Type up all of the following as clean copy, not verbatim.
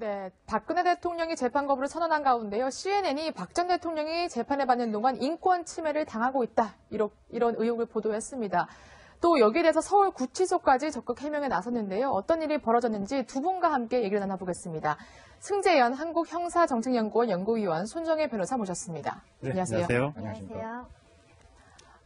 네, 박근혜 대통령이 재판 거부를 선언한 가운데요. CNN이 박 전 대통령이 재판을 받는 동안 인권 침해를 당하고 있다. 이런 의혹을 보도했습니다. 또 여기에 대해서 서울구치소까지 적극 해명에 나섰는데요. 어떤 일이 벌어졌는지 두 분과 함께 얘기를 나눠보겠습니다. 승재현 한국형사정책연구원 연구위원 손정혜 변호사 모셨습니다. 네, 안녕하세요. 안녕하세요.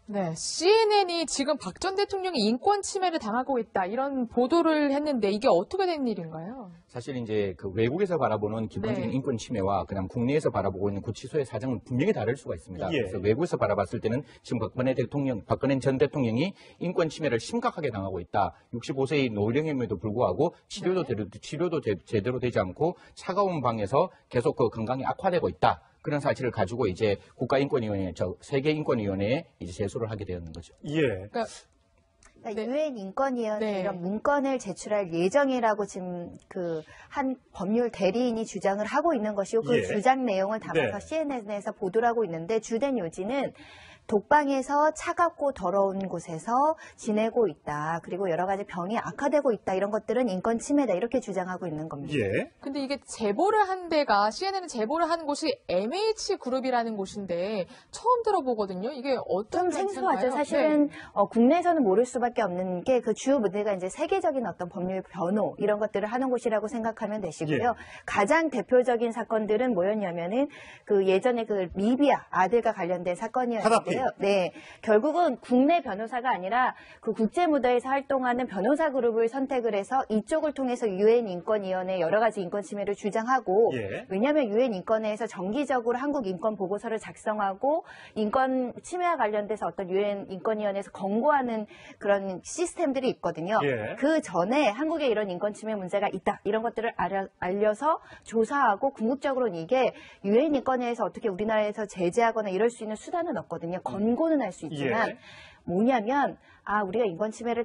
네, CNN이 지금 박 전 대통령이 인권 침해를 당하고 있다 이런 보도를 했는데 이게 어떻게 된 일인가요? 사실 이제 그 외국에서 바라보는 기본적인 네. 인권 침해와 그냥 국내에서 바라보고 있는 구치소의 사정은 분명히 다를 수가 있습니다. 예. 그래서 외국에서 바라봤을 때는 지금 박근혜 전 대통령이 인권 침해를 심각하게 당하고 있다. 65세의 노령임에도 불구하고 치료도 제대로 되지 않고 차가운 방에서 계속 그 건강이 악화되고 있다. 그런 사실을 가지고 이제 국가인권위원회, 세계인권위원회에 이제 제소를 하게 되었는 거죠. 예. 그러니까 네. 유엔 인권위원회 네. 이런 문건을 제출할 예정이라고 지금 그 한 법률 대리인이 주장을 하고 있는 것이고 그 예. 주장 내용을 담아서 네. CNN에서 보도를 하고 있는데 주된 요지는 독방에서 차갑고 더러운 곳에서 지내고 있다. 그리고 여러 가지 병이 악화되고 있다. 이런 것들은 인권 침해다. 이렇게 주장하고 있는 겁니다. 예. 근데 이게 제보를 한 데가 CNN은 제보를 한 곳이 MH그룹이라는 곳인데 처음 들어보거든요. 이게 어떤 좀 생소하죠. 단체인가요? 사실은 네. 국내에서는 모를 수밖에 없는 게 그 주요 무대가 이제 세계적인 어떤 법률 변호 이런 것들을 하는 곳이라고 생각하면 되시고요. 예. 가장 대표적인 사건들은 뭐였냐면은 그 예전에 그 리비아 아들과 관련된 사건이었는데요. 네, 결국은 국내 변호사가 아니라 그 국제 무대에서 활동하는 변호사 그룹을 선택을 해서 이쪽을 통해서 유엔 인권위원회 여러 가지 인권 침해를 주장하고 예. 왜냐하면 유엔 인권회에서 정기적으로 한국 인권 보고서를 작성하고 인권 침해와 관련돼서 어떤 유엔 인권위원회에서 권고하는 그런 시스템들이 있거든요. 예. 그 전에 한국에 이런 인권 침해 문제가 있다 이런 것들을 알려서 조사하고 궁극적으로는 이게 유엔 인권회에서 어떻게 우리나라에서 제재하거나 이럴 수 있는 수단은 없거든요. 권고는 할 수 있지만 예. 뭐냐면 우리가 인권 침해를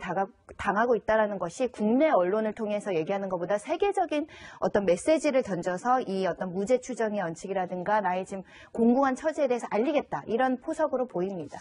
당하고 있다는 것이 국내 언론을 통해서 얘기하는 것보다 세계적인 어떤 메시지를 던져서 이 어떤 무죄 추정의 원칙이라든가 나의 지금 공공한 처지에 대해서 알리겠다 이런 포석으로 보입니다.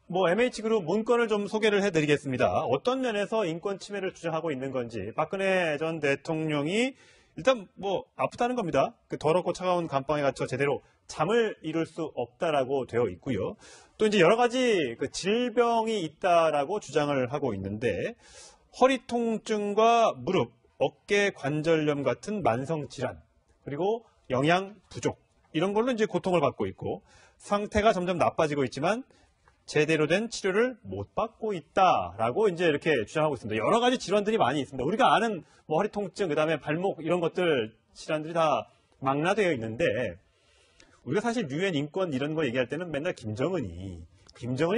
MH그룹 문건을 좀 소개를 해드리겠습니다. 어떤 면에서 인권 침해를 주장하고 있는 건지 박근혜 전 대통령이 일단 아프다는 겁니다. 그 더럽고 차가운 감방에 갇혀 제대로 잠을 이룰 수 없다라고 되어 있고요. 또 이제 여러 가지 그 질병이 있다라고 주장을 하고 있는데 허리 통증과 무릎, 어깨 관절염 같은 만성 질환, 그리고 영양 부족 이런 걸로 이제 고통을 받고 있고 상태가 점점 나빠지고 있지만 제대로 된 치료를 못 받고 있다라고 이제 이렇게 주장하고 있습니다. 여러 가지 질환들이 많이 있습니다. 우리가 아는 허리 통증, 그다음에 발목 이런 것들 질환들이 다 망라되어 있는데 우리가 사실 유엔 인권 이런 거 얘기할 때는 맨날 김정은이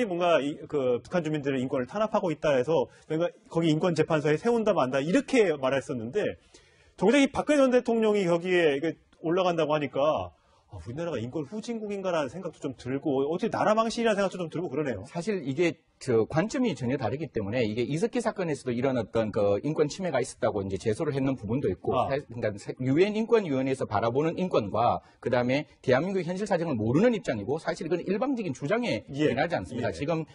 뭔가 그 북한 주민들의 인권을 탄압하고 있다 해서 거기 인권재판소에 세운다 만다 이렇게 말했었는데 정작 이 박근혜 전 대통령이 거기에 올라간다고 하니까 우리나라가 인권 후진국인가라는 생각도 좀 들고 어떻게 나라 망신이라는 생각도 좀 들고 그러네요. 사실 이게 관점이 전혀 다르기 때문에 이게 이석기 사건에서도 이런 어떤 그 인권 침해가 있었다고 이제 제소를 했는 부분도 있고, 그러니까 유엔 인권위원회에서 바라보는 인권과 그 다음에 대한민국의 현실 사정을 모르는 입장이고 사실 이건 일방적인 주장에 해당하지 않습니다. 지금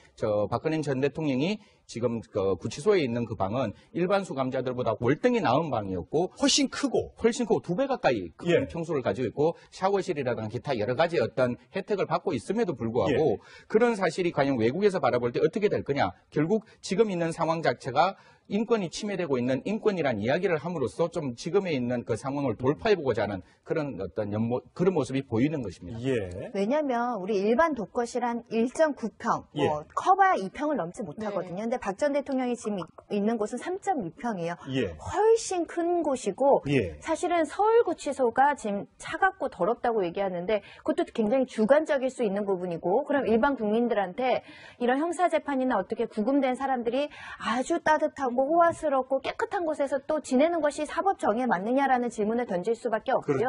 박근혜 전 대통령이 지금 그 구치소에 있는 그 방은 일반 수감자들보다 월등히 나은 방이었고 훨씬 크고 2배 가까이 큰 평수를 가지고 있고 샤워실이라든가 기타 여러 가지 어떤 혜택을 받고 있음에도 불구하고 그런 사실이 과연 외국에서 바라볼 때 어떻게 될 거냐. 결국 지금 있는 상황 자체가 인권이 침해되고 있는 인권이란 이야기를 함으로써 좀 지금에 있는 그 상황을 돌파해보고자 하는 그런 어떤 그런 모습이 보이는 것입니다. 왜냐하면 우리 일반 독거실 한 1.9평, 커봐야 2평을 넘지 못하거든요. 근데 박 전 대통령이 지금 있는 곳은 3.2평이에요. 훨씬 큰 곳이고 사실은 서울구치소가 지금 차갑고 더럽다고 얘기하는데 그것도 굉장히 주관적일 수 있는 부분이고 그럼 일반 국민들한테 이런 형사재판이나 어떻게 구금된 사람들이 아주 따뜻하고 호화스럽고 깨끗한 곳에서 또 지내는 것이 사법 정의에 맞느냐라는 질문을 던질 수밖에 없고요.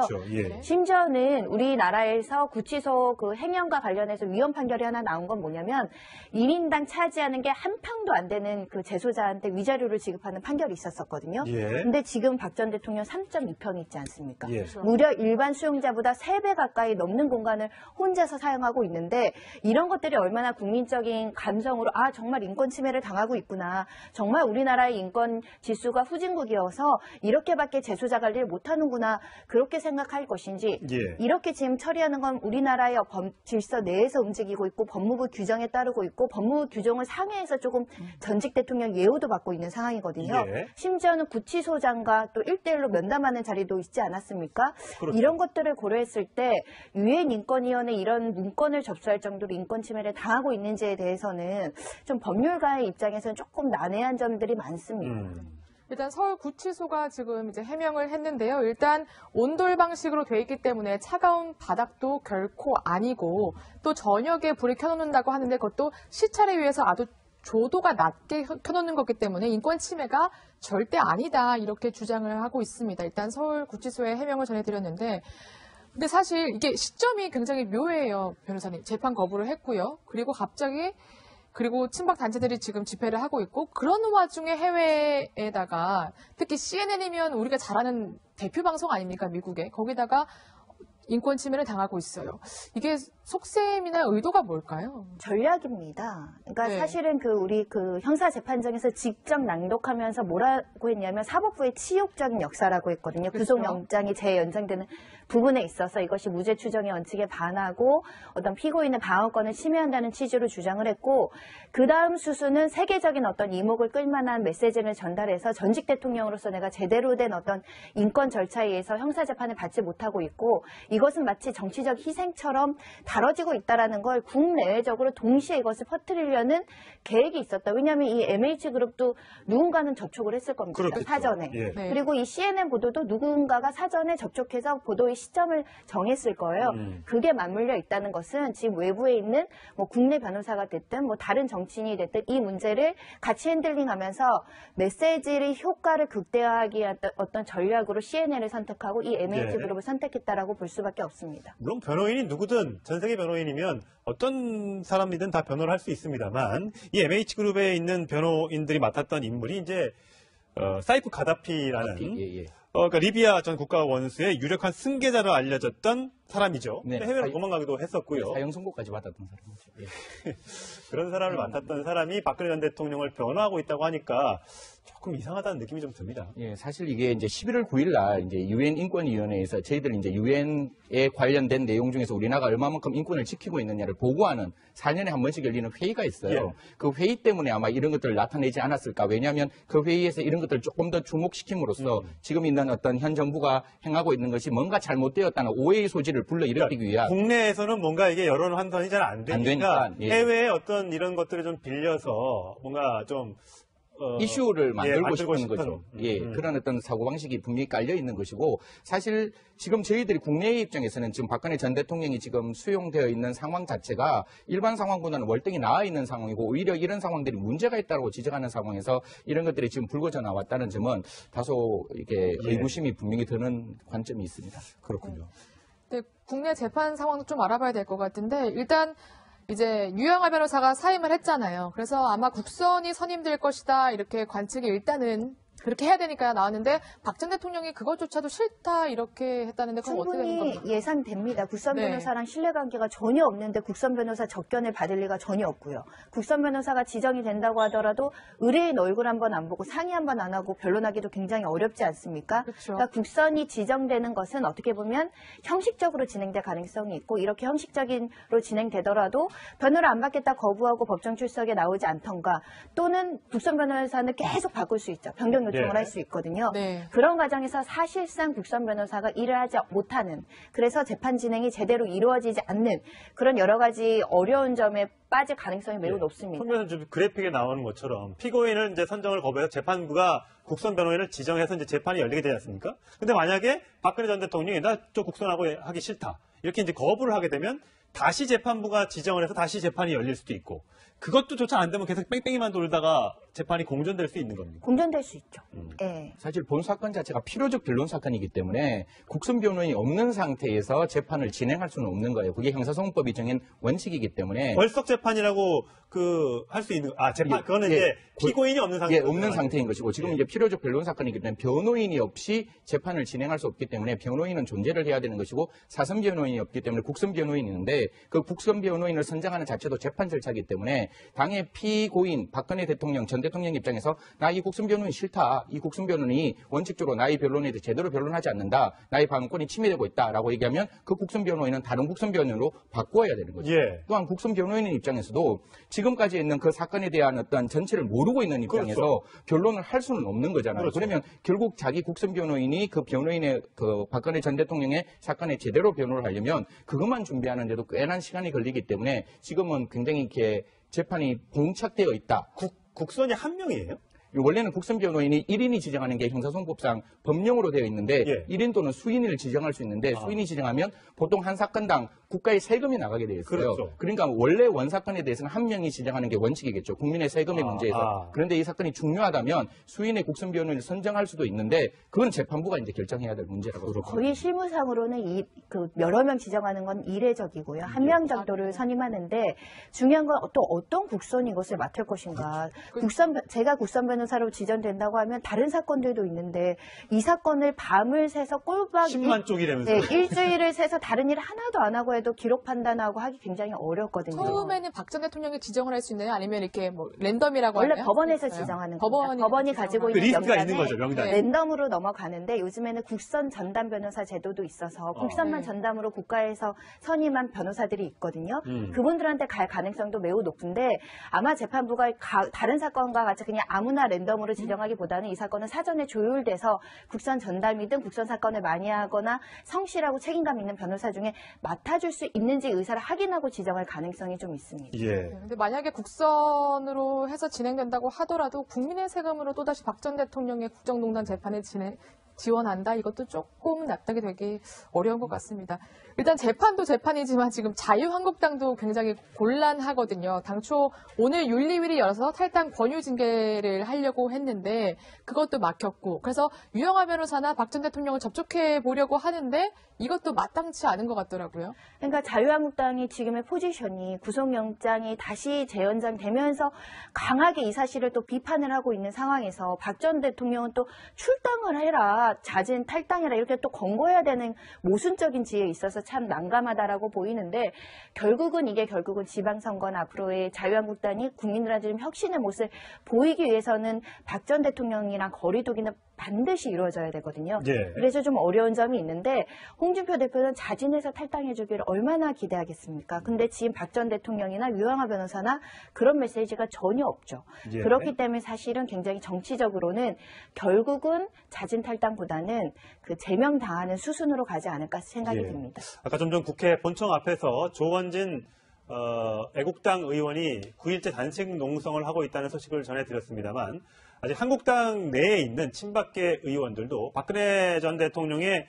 심지어는 우리나라에서 구치소 그 행영과 관련해서 위헌 판결이 하나 나온 건 뭐냐면 1인당 차지하는 게 한 평도 안 되는 그 재소자한테 위자료를 지급하는 판결이 있었었거든요. 근데 지금 박 전 대통령 3.2평이 있지 않습니까? 무려 일반 수용자보다 3배 가까이 넘는 공간을 혼자서 사용하고 있는데 이런 것들이 얼마나 국민적인 감성으로 정말 인권 침해를 당하고 있구나. 정말 우리나라 우리나라의 인권 지수가 후진국이어서 이렇게밖에 재수자관리를 못하는구나 그렇게 생각할 것인지 이렇게 지금 처리하는 건 우리나라의 질서 내에서 움직이고 있고 법무부 규정에 따르고 있고 법무부 규정을 상회해서 조금 전직 대통령 예우도 받고 있는 상황이거든요. 심지어는 구치소장과 또 1대1로 면담하는 자리도 있지 않았습니까? 그렇죠. 이런 것들을 고려했을 때 유엔 인권위원회 이런 문건을 접수할 정도로 인권 침해를 당하고 있는지에 대해서는 좀 법률가의 입장에서는 조금 난해한 점들이 많습니다. 일단 서울구치소가 지금 이제 해명을 했는데요. 일단 온돌 방식으로 돼 있기 때문에 차가운 바닥도 결코 아니고 또 저녁에 불을 켜놓는다고 하는데 그것도 시찰에 의해서 아주 조도가 낮게 켜놓는 거기 때문에 인권 침해가 절대 아니다 이렇게 주장을 하고 있습니다. 일단 서울구치소의 해명을 전해드렸는데 근데 사실 이게 시점이 굉장히 묘해요. 변호사님. 재판 거부를 했고요. 그리고 갑자기 그리고 친박 단체들이 지금 집회를 하고 있고 그런 와중에 해외에다가 특히 CNN이면 우리가 잘 아는 대표 방송 아닙니까? 미국에. 거기다가 인권 침해를 당하고 있어요. 이게 속셈이나 의도가 뭘까요? 전략입니다. 그러니까 네. 사실은 우리 형사재판정에서 직접 낭독하면서 뭐라고 했냐면 사법부의 치욕적인 역사라고 했거든요. 그렇죠. 구속영장이 재연장되는 부분에 있어서 이것이 무죄 추정의 원칙에 반하고 어떤 피고인의 방어권을 침해한다는 취지로 주장을 했고 그 다음 수수는 세계적인 어떤 이목을 끌만한 메시지를 전달해서 전직 대통령으로서 내가 제대로 된 어떤 인권 절차에 의해서 형사재판을 받지 못하고 있고 이것은 마치 정치적 희생처럼 다뤄지고 있다는 걸 국내외적으로 동시에 이것을 퍼뜨리려는 계획이 있었다. 왜냐하면 이 MH그룹도 누군가는 접촉을 했을 겁니다. 그렇겠죠. 사전에. 예. 네. 그리고 이 CNN 보도도 누군가가 사전에 접촉해서 보도의 시점을 정했을 거예요. 그게 맞물려 있다는 것은 지금 외부에 있는 뭐 국내 변호사가 됐든 뭐 다른 정치인이 됐든 이 문제를 같이 핸들링하면서 메시지의 효과를 극대화하기 위한 어떤 전략으로 CNN을 선택하고 이 MH그룹을 선택했다라고 볼 수밖에 없습니다. 물론 변호인이 누구든 전 세계 변호인이면 어떤 사람이든 다 변호를 할 수 있습니다만 이 MH그룹에 있는 변호인들이 맡았던 인물이 이제 사이프 가다피라는 예. 그러니까 리비아 전 국가 원수의 유력한 승계자로 알려졌던 사람이죠. 네. 해외로 도망가기도 했었고요. 사형 선고까지 받았던 사람이죠. 예. 그런 사람을 맡았던 사람이 박근혜 전 대통령을 변호하고 있다고 하니까 조금 이상하다는 느낌이 좀 듭니다. 예, 사실 이게 이제 11월 9일 날 이제 유엔 인권위원회에서 저희들 이제 유엔에 관련된 내용 중에서 우리나라가 얼마만큼 인권을 지키고 있느냐를 보고하는 4년에 한 번씩 열리는 회의가 있어요. 예. 그 회의 때문에 아마 이런 것들을 나타내지 않았을까. 왜냐하면 그 회의에서 이런 것들을 조금 더 주목시킴으로써 지금 있는 어떤 현 정부가 행하고 있는 것이 뭔가 잘못되었다는 오해의 소지를 불러일으키기 위한 국내에서는 뭔가 이게 여론 환선이 잘 안 되니까 예. 해외에 어떤 이런 것들을 좀 빌려서 뭔가 좀 이슈를 만들고 싶은 싶은. 거죠. 예, 그런 어떤 사고방식이 분명히 깔려 있는 것이고, 사실 지금 저희들이 국내의 입장에서는 지금 박근혜 전 대통령이 지금 수용되어 있는 상황 자체가 일반 상황보다는 월등히 나아 있는 상황이고, 오히려 이런 상황들이 문제가 있다고 지적하는 상황에서 이런 것들이 지금 불거져 나왔다는 점은 다소 이게 의구심이 분명히 드는 관점이 있습니다. 그렇군요. 네, 국내 재판 상황도 좀 알아봐야 될 것 같은데 일단 이제 유영하 변호사가 사임을 했잖아요. 그래서 아마 국선이 선임될 것이다 이렇게 관측이 일단은 그렇게 해야 되니까 나왔는데 박 전 대통령이 그것조차도 싫다 이렇게 했다는데 그건 어떻게 되는 충분히 겁니까? 예상됩니다. 국선 네. 변호사랑 신뢰관계가 전혀 없는데 국선 변호사 접견을 받을 리가 전혀 없고요. 국선 변호사가 지정이 된다고 하더라도 의뢰인 얼굴 한번 안 보고 상의 한번 안 하고 변론하기도 굉장히 어렵지 않습니까? 그렇죠. 그러니까 국선이 지정되는 것은 어떻게 보면 형식적으로 진행될 가능성이 있고 이렇게 형식적으로 진행되더라도 변호를 안 받겠다 거부하고 법정 출석에 나오지 않던가 또는 국선 변호사는 계속 바꿀 수 있죠. 변경 요청을 할 수 있거든요. 네. 그런 과정에서 사실상 국선 변호사가 일을 하지 못하는 그래서 재판 진행이 제대로 이루어지지 않는 그런 여러 가지 어려운 점에 빠질 가능성이 매우 높습니다. 보면 좀 그래픽에 나오는 것처럼 피고인을 이제 선정을 거부해서 재판부가 국선 변호인을 지정해서 이제 재판이 열리게 되지 않습니까? 근데 만약에 박근혜 전 대통령이 나 저 국선하고 하기 싫다 이렇게 이제 거부를 하게 되면 다시 재판부가 지정을 해서 다시 재판이 열릴 수도 있고 그것도 조차 안 되면 계속 뺑뺑이만 돌다가 재판이 공전될 수 있는 겁니다. 공전될 수 있죠. 예. 사실 본 사건 자체가 필요적 변론 사건이기 때문에 국선 변호인이 없는 상태에서 재판을 진행할 수는 없는 거예요. 그게 형사소송법이 정한 원칙이기 때문에 벌석 재판이라고 할 수 있는 재판 그거는 이제 피고인이 없는 상태 없는 상태인 것이고 지금 이제 필요적 변론 사건이기 때문에 변호인이 없이 재판을 진행할 수 없기 때문에 변호인은 존재를 해야 되는 것이고 사선 변호인이 없기 때문에 국선 변호인이 있는데 있는데 그 국선 변호인을 선정하는 자체도 재판 절차이기 때문에 당의 피고인 박근혜 대통령 전 대통령 입장에서 나 이 국선 변호인 싫다. 이 국선 변호인이 원칙적으로 나의 변론에 대해 제대로 변론하지 않는다. 나의 방어권이 침해되고 있다라고 얘기하면 그 국선 변호인은 다른 국선 변호인으로 바꿔야 되는 거죠. 예. 또한 국선 변호인의 입장에서도 지금까지 있는 그 사건에 대한 어떤 전체를 모르고 있는 입장에서 그렇죠. 변론을 할 수는 없는 거잖아요. 그렇죠. 그러면 결국 자기 국선 변호인이 그 변호인의 그 박근혜 전 대통령의 사건에 제대로 변호를 하려면 그것만 준비하는데도 꽤나 시간이 걸리기 때문에 지금은 굉장히 이렇게 재판이 봉착되어 있다. 국선이 한 명이에요? 원래는 국선 변호인이 1인이 지정하는 게 형사소송법상 법령으로 되어 있는데 예. 1인 또는 수인을 지정할 수 있는데 수인이 지정하면 보통 한 사건당 국가의 세금이 나가게 되어 있어요. 그렇죠. 그러니까 원래 원사건에 대해서는 한 명이 지정하는 게 원칙이겠죠. 국민의 세금의 문제에서. 그런데 이 사건이 중요하다면 수인의 국선 변호인을 선정할 수도 있는데 그건 재판부가 이제 결정해야 될 문제라고 생각합니다. 거의 실무상으로는 여러 명 지정하는 건 이례적이고요. 한 명 정도를 선임하는데 중요한 건 또 어떤 국선이 이것을 맡을 것인가. 제가 국선 변호사로 지정된다고 하면 다른 사건들도 있는데 이 사건을 밤을 새서 꼴박 10만 쪽이라면서. 네, 일주일을 새서 다른 일 하나도 안 하고 해도 기록 판단하고 하기 굉장히 어렵거든요. 처음에는 박 전 대통령이 지정을 할 수 있나요? 아니면 이렇게 뭐 랜덤이라고 원래 하나요? 법원에서 있어요? 지정하는 겁니다. 법원이 가지고 그 있는 리스트가 명단에 있는 거죠, 명단에. 랜덤으로 넘어가는데 요즘에는 국선 전담 변호사 제도도 있어서 국선만 네. 전담으로 국가에서 선임한 변호사들이 있거든요. 그분들한테 갈 가능성도 매우 높은데 아마 재판부가 다른 사건과 같이 그냥 아무나 랜덤으로 지정하기보다는 이 사건은 사전에 조율돼서 국선 전담이든 국선 사건을 많이 하거나 성실하고 책임감 있는 변호사 중에 맡아줄 수 있는지 의사를 확인하고 지정할 가능성이 좀 있습니다. 예. 근데 만약에 국선으로 해서 진행된다고 하더라도 국민의 세금으로 또다시 박 전 대통령의 국정농단 재판에 지원한다? 이것도 조금 납득이 되기 어려운 것 같습니다. 일단 재판도 재판이지만 지금 자유한국당도 굉장히 곤란하거든요. 당초 오늘 윤리위를 열어서 탈당 권유 징계를 하려고 했는데 그것도 막혔고 그래서 유영하 변호사나 박 전 대통령을 접촉해 보려고 하는데 이것도 마땅치 않은 것 같더라고요. 그러니까 자유한국당이 지금의 포지션이 구속영장이 다시 재연장되면서 강하게 이 사실을 또 비판을 하고 있는 상황에서 박 전 대통령은 또 출당을 해라, 자진 탈당해라 이렇게 또 권고해야 되는 모순적인 지혜에 있어서 참 난감하다라고 보이는데 결국은 지방선거나 앞으로의 자유한국당이 국민들한테 좀 혁신의 모습을 보이기 위해서는 박 전 대통령이랑 거리두기는 반드시 이루어져야 되거든요. 예. 그래서 좀 어려운 점이 있는데 홍준표 대표는 자진해서 탈당해 주기를 얼마나 기대하겠습니까? 근데 지금 박 전 대통령이나 유영하 변호사나 그런 메시지가 전혀 없죠. 예. 그렇기 때문에 사실은 굉장히 정치적으로는 결국은 자진 탈당보다는 그 제명당하는 수순으로 가지 않을까 생각이 예. 듭니다. 아까 좀 전 국회 본청 앞에서 조원진 애국당 의원이 9일째 단식 농성을 하고 있다는 소식을 전해드렸습니다만 아직 한국당 내에 있는 친박계 의원들도 박근혜 전 대통령의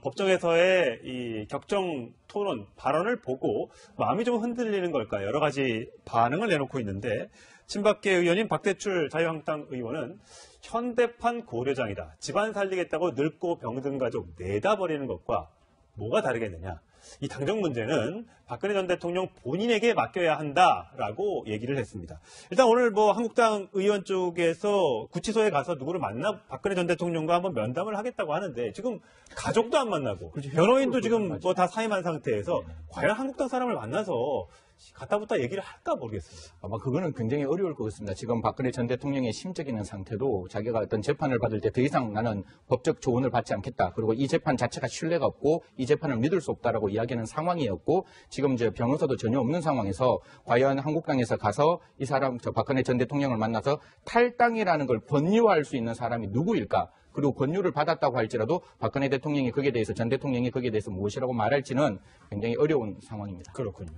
법정에서의 이 격정 토론 발언을 보고 마음이 좀 흔들리는 걸까요? 여러 가지 반응을 내놓고 있는데 친박계 의원인 박대출 자유한국당 의원은 현대판 고려장이다. 집안 살리겠다고 늙고 병든 가족 내다 버리는 것과 뭐가 다르겠느냐. 이 당정 문제는 박근혜 전 대통령 본인에게 맡겨야 한다라고 얘기를 했습니다. 일단 오늘 한국당 의원 쪽에서 구치소에 가서 누구를 박근혜 전 대통령과 한번 면담을 하겠다고 하는데 지금 가족도 안 만나고 변호인도 지금 다 사임한 상태에서 과연 한국당 사람을 만나서 갖다 붙다 얘기를 할까 모르겠습니다. 아마 그거는 굉장히 어려울 것 같습니다. 지금 박근혜 전 대통령의 심적 있는 상태도 자기가 어떤 재판을 받을 때 더 이상 나는 법적 조언을 받지 않겠다. 그리고 이 재판 자체가 신뢰가 없고 이 재판을 믿을 수 없다라고 이야기하는 상황이었고 지금 이제 변호사도 전혀 없는 상황에서 과연 한국당에서 가서 이 사람, 박근혜 전 대통령을 만나서 탈당이라는 걸 권유할 수 있는 사람이 누구일까? 그리고 권유를 받았다고 할지라도 박근혜 대통령이 거기에 대해서 전 대통령이 거기에 대해서 무엇이라고 말할지는 굉장히 어려운 상황입니다. 그렇군요.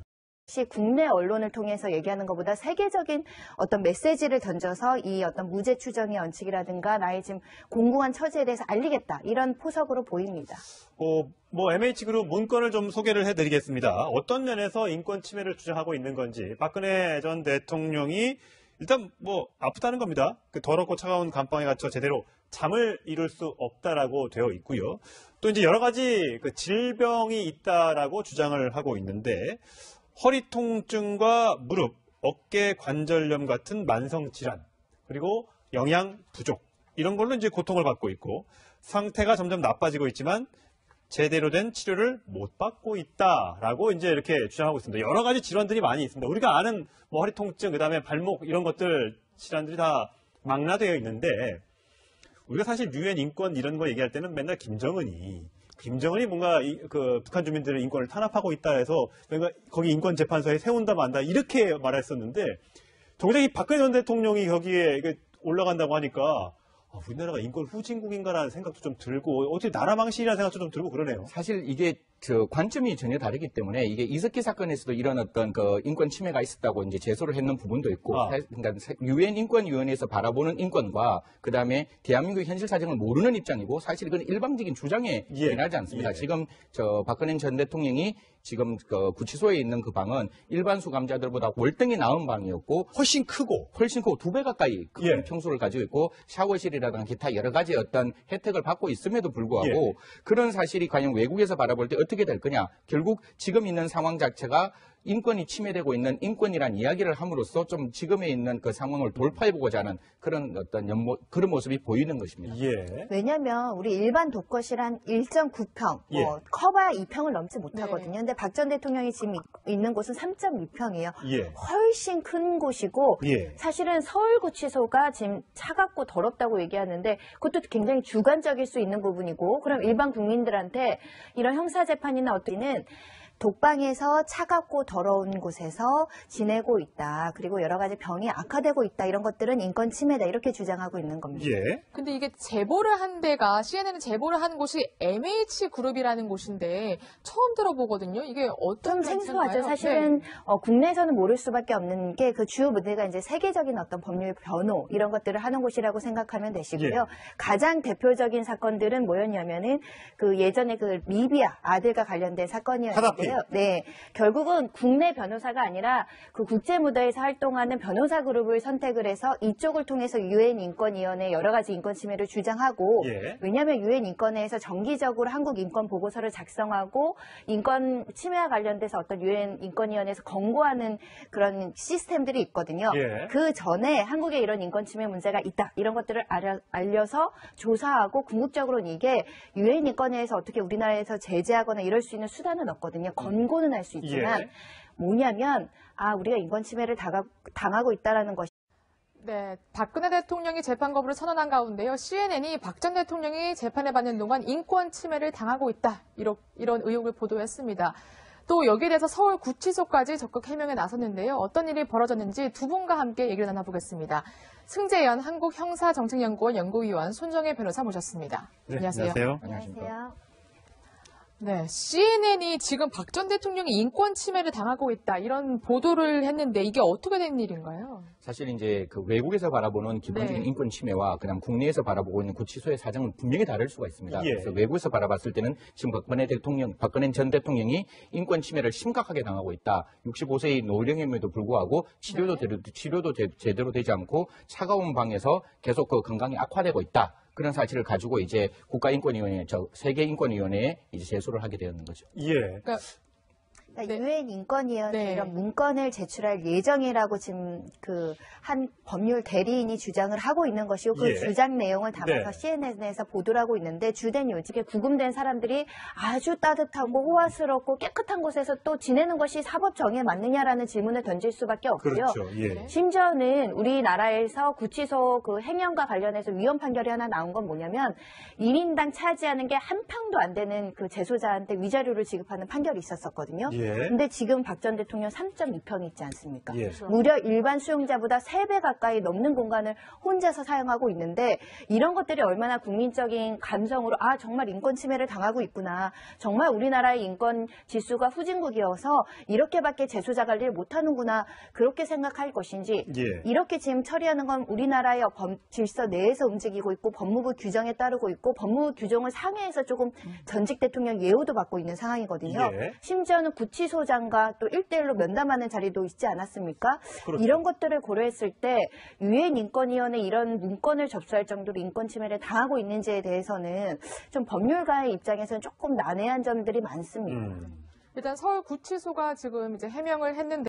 국내 언론을 통해서 얘기하는 것보다 세계적인 어떤 메시지를 던져서 이 어떤 무죄 추정의 원칙이라든가 나의 지금 공공한 처지에 대해서 알리겠다 이런 포석으로 보입니다. MH그룹 문건을 좀 소개를 해드리겠습니다. 어떤 면에서 인권 침해를 주장하고 있는 건지 박근혜 전 대통령이 일단 아프다는 겁니다. 그 더럽고 차가운 감방에 갇혀 제대로 잠을 이룰 수 없다라고 되어 있고요. 또 이제 여러 가지 그 질병이 있다라고 주장을 하고 있는데. 허리 통증과 무릎, 어깨 관절염 같은 만성 질환, 그리고 영양 부족 이런 걸로 이제 고통을 받고 있고 상태가 점점 나빠지고 있지만 제대로 된 치료를 못 받고 있다라고 이제 이렇게 주장하고 있습니다. 여러 가지 질환들이 많이 있습니다. 우리가 아는 뭐 허리 통증, 그다음에 발목 이런 것들 질환들이 다 망라되어 있는데 우리가 사실 유엔 인권 이런 거 얘기할 때는 맨날 김정은이 뭔가 그 북한 주민들의 인권을 탄압하고 있다 해서 뭔가 거기 인권 재판소에 세운다 만다 이렇게 말했었는데 정작 이 박근혜 전 대통령이 거기에 올라간다고 하니까 우리나라가 인권 후진국인가라는 생각도 좀 들고 어떻게 나라 망신이라는 생각도 좀 들고 그러네요. 사실 이게 관점이 전혀 다르기 때문에 이게 이석기 사건에서도 이런 어떤 그 인권 침해가 있었다고 이제 제소를 했는 부분도 있고, 그러니까 유엔 인권위원회에서 바라보는 인권과 그 다음에 대한민국의 현실 사정을 모르는 입장이고 사실 이건 일방적인 주장에 지나지 않습니다. 지금 박근혜 전 대통령이 지금 그 구치소에 있는 그 방은 일반 수감자들보다 월등히 나은 방이었고 훨씬 크고 2배 가까이 큰 평수를 가지고 있고 샤워실이라든가 기타 여러 가지 어떤 혜택을 받고 있음에도 불구하고 그런 사실이 과연 외국에서 바라볼 때 어떻게 될 거냐. 결국 지금 있는 상황 자체가 인권이 침해되고 있는 인권이란 이야기를 함으로써 좀 지금에 있는 그 상황을 돌파해보고자 하는 그런 어떤 그런 모습이 보이는 것입니다. 왜냐하면 우리 일반 독거실 한 1.9평, 커봐야 2평을 넘지 못하거든요. 근데 박 전 대통령이 지금 있는 곳은 3.2평이에요. 훨씬 큰 곳이고 사실은 서울구치소가 지금 차갑고 더럽다고 얘기하는데 그것도 굉장히 주관적일 수 있는 부분이고 그럼 일반 국민들한테 이런 형사재판이나 어떻게는 독방에서 차갑고 더러운 곳에서 지내고 있다. 그리고 여러 가지 병이 악화되고 있다. 이런 것들은 인권 침해다. 이렇게 주장하고 있는 겁니다. 근데 이게 제보를 한 데가 CNN은 제보를 한 곳이 MH그룹이라는 곳인데 처음 들어보거든요. 이게 어떤 좀 생소하죠. 사실은 국내에서는 모를 수밖에 없는 게 그 주요 무대가 이제 세계적인 어떤 법률 변호 이런 것들을 하는 곳이라고 생각하면 되시고요. 가장 대표적인 사건들은 뭐였냐면은 그 예전에 그 리비아 아들과 관련된 사건이었는데 네, 결국은 국내 변호사가 아니라 그 국제 무대에서 활동하는 변호사 그룹을 선택을 해서 이쪽을 통해서 유엔 인권위원회 여러 가지 인권 침해를 주장하고 왜냐하면 유엔 인권회에서 정기적으로 한국 인권 보고서를 작성하고 인권 침해와 관련돼서 어떤 유엔 인권위원회에서 권고하는 그런 시스템들이 있거든요. 그 전에 한국에 이런 인권 침해 문제가 있다 이런 것들을 알려서 조사하고 궁극적으로는 이게 유엔 인권회에서 어떻게 우리나라에서 제재하거나 이럴 수 있는 수단은 없거든요. 권고는 할 수 있지만 뭐냐면 우리가 인권 침해를 당하고 있다라는 것이 네, 박근혜 대통령이 재판 거부를 선언한 가운데요. CNN이 박 전 대통령이 재판을 받는 동안 인권 침해를 당하고 있다. 이런 의혹을 보도했습니다. 또 여기에 대해서 서울구치소까지 적극 해명에 나섰는데요. 어떤 일이 벌어졌는지 두 분과 함께 얘기를 나눠보겠습니다. 승재현 한국형사정책연구원 연구위원 손정혜 변호사 모셨습니다. 안녕하세요. 안녕하세요. 네, CNN이 지금 박 전 대통령이 인권 침해를 당하고 있다 이런 보도를 했는데 이게 어떻게 된 일인가요? 사실 이제 그 외국에서 바라보는 기본적인 인권 침해와 그냥 국내에서 바라보고 있는 구치소의 사정은 분명히 다를 수가 있습니다. 그래서 외국에서 바라봤을 때는 지금 박근혜 전 대통령이 인권 침해를 심각하게 당하고 있다. 65세의 노령임에도 불구하고 치료도 제대로 되지 않고 차가운 방에서 계속 그 건강이 악화되고 있다. 그런 사실을 가지고 이제 국가인권위원회, 세계인권위원회에 이제 제소를 하게 되었는 거죠. 그러니까 유엔 인권위원회 이런 문건을 제출할 예정이라고 지금 그 한 법률 대리인이 주장을 하고 있는 것이고 그 주장 내용을 담아서 CNN에서 보도를 하고 있는데 주된 요직에 구금된 사람들이 아주 따뜻하고 호화스럽고 깨끗한 곳에서 또 지내는 것이 사법 정의에 맞느냐라는 질문을 던질 수밖에 없고요. 심지어는 우리나라에서 구치소 그 행영과 관련해서 위헌 판결이 하나 나온 건 뭐냐면 1인당 차지하는 게 한 평도 안 되는 그 재소자한테 위자료를 지급하는 판결이 있었었거든요. 근데 지금 박 전 대통령 3.2평이 있지 않습니까? 무려 일반 수용자보다 3배 가까이 넘는 공간을 혼자서 사용하고 있는데 이런 것들이 얼마나 국민적인 감성으로 정말 인권 침해를 당하고 있구나. 정말 우리나라의 인권 지수가 후진국이어서 이렇게밖에 재소자 관리를 못하는구나. 그렇게 생각할 것인지 이렇게 지금 처리하는 건 우리나라의 질서 내에서 움직이고 있고 법무부 규정에 따르고 있고 법무부 규정을 상회해서 조금 전직 대통령 예우도 받고 있는 상황이거든요. 심지어는 구치소장과 또 1대1로 면담하는 자리도 있지 않았습니까? 이런 것들을 고려했을 때 유엔 인권위원회 이런 문건을 접수할 정도로 인권 침해를 당하고 있는지에 대해서는 좀 법률가의 입장에서는 조금 난해한 점들이 많습니다. 일단 서울구치소가 지금 이제 해명을 했는데